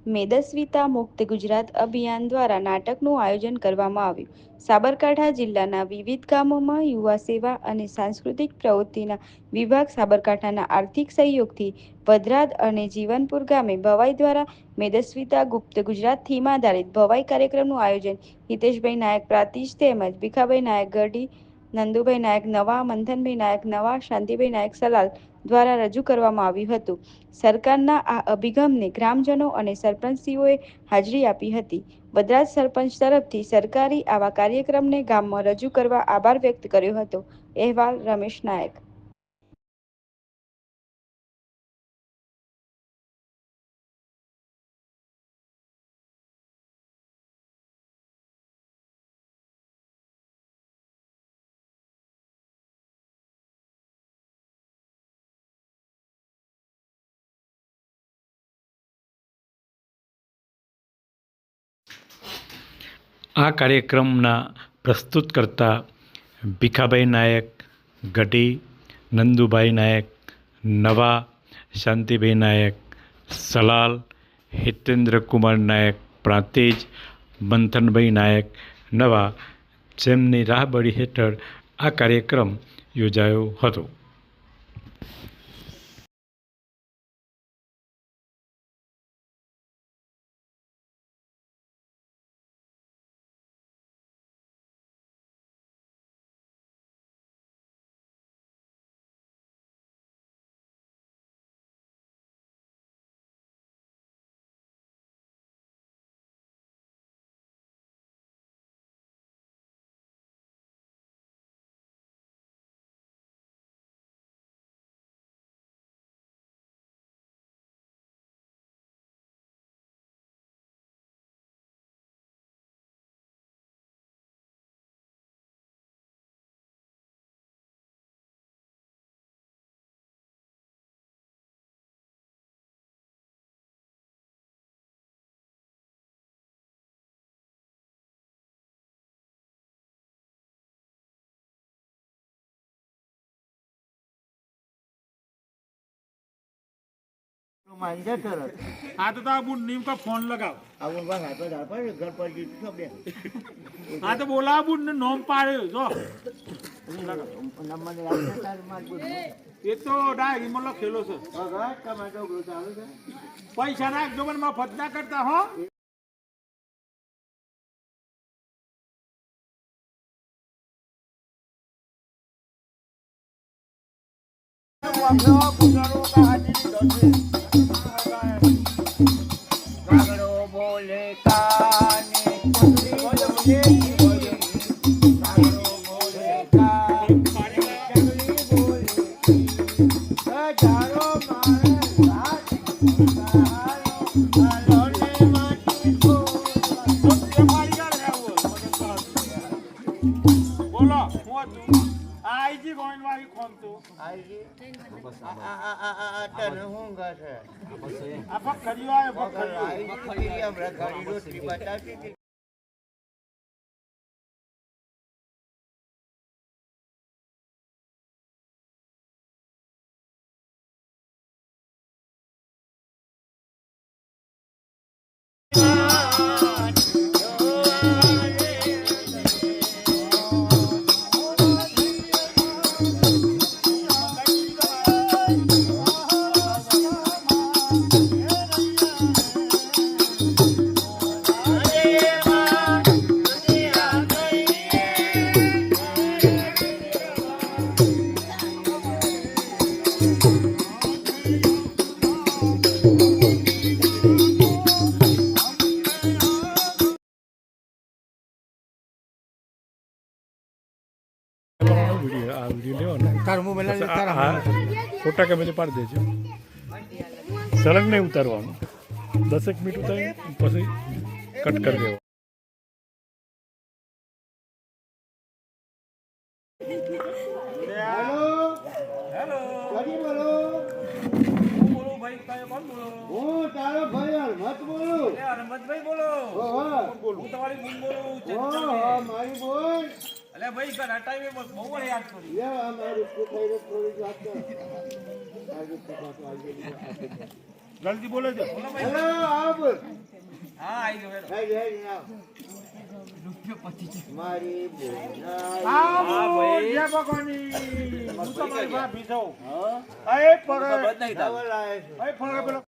મેદસ્વીતા મુક્ત ગુજરાત અભિયાન દ્વારા નાટકનું આયોજન કરવામાં આવ્યું. સાબરકાંઠા જિલ્લાના વિવિધ ગામોમાં યુવા સેવા અને સાંસ્કૃતિક પ્રવૃત્તિના વિભાગ સાબરકાંઠાના આર્થિક સહયોગથી ભદ્રાદ અને જીવનપુર ગામે ભવાઈ દ્વારા મેદસ્વીતા ગુપ્ત ગુજરાત થીમ આધારિત ભવાઈ કાર્યક્રમનું આયોજન હિતેશભાઈ નાયક પ્રાતિજ તેમજ ભીખાભાઈ નાયક ગઢી, નંદુભાઈ નાયક નવા, મંથનભાઈ નાયક નવા, શાંતિભાઈ નાયક સલાલ દ્વારા રજૂ કરવામાં આવ્યું હતું. સરકારના આ અભિગમને ગ્રામજનો અને સરપંચશ્રીઓએ હાજરી આપી હતી. ભદ્રાદ સરપંચ તરફથી સરકારી આવા કાર્યક્રમને ગામમાં રજૂ કરવા આભાર વ્યક્ત કર્યો હતો. અહેવાલ રમેશ નાયક. આ કાર્યક્રમના પ્રસ્તુતકર્તા ભીખાભાઈ નાયક ગઢી, નંદુભાઈ નાયક નવા, શાંતિભાઈ નાયક સલાલ, હિતેન્દ્રકુમાર નાયક પ્રાંતિજ, મંથનભાઈ નાયક નવા, જેમની રાહબરી હેઠળ આ કાર્યક્રમ યોજાયો હતો. हाँ तो आप नीम का फोन लगाओ। हाँ तो बोला अब नोम पाड़े जो ये तो डायरी मतलब खेलो से पैसा ना जो मैं फतना करता हूँ बोले काने बोलो आईजी गोइन वाली कौन तो आईजी तने होगा છે આ ફખરીઓ આવે ફખરીઓ આપણે ઘડી રોટલી બતાવતી હતી ફોટા કેમેરે પાડી દેજો. સળંગ નહીં ઉતારવાનું. 10 મિનિટ ઉતારી પછી કટ કરી દેવો. હરમતભાઈ બોલો હું તમારી બૂન બોલું મારી બોલ અલે ભાઈ કર આ ટાઈમે બહુ યાદ કરી જલ્દી બોલે છે હેલો આવો હા આઈ ગયો હેડો. મારી હા ભાઈ. જય ભગવાની હું તમારી ભાભી છું એ પર બંધ નહીં થાવ. એ પર પેલો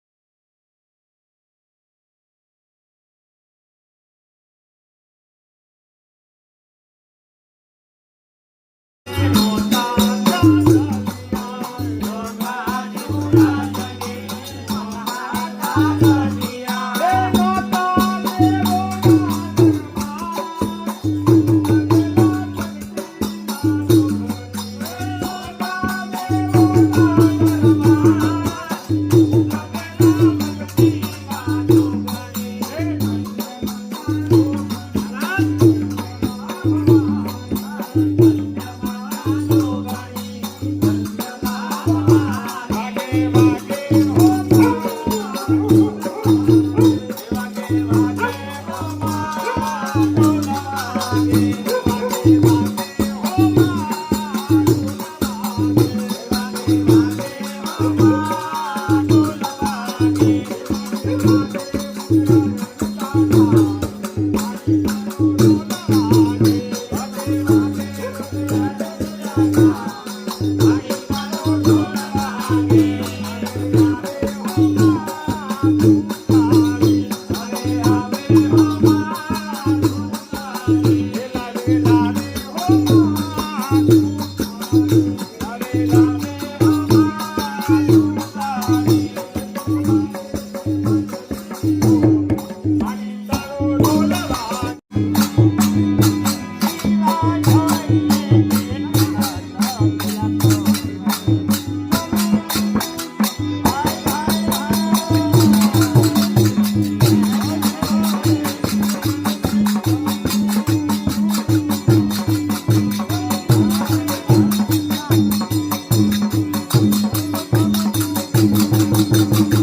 Thank you.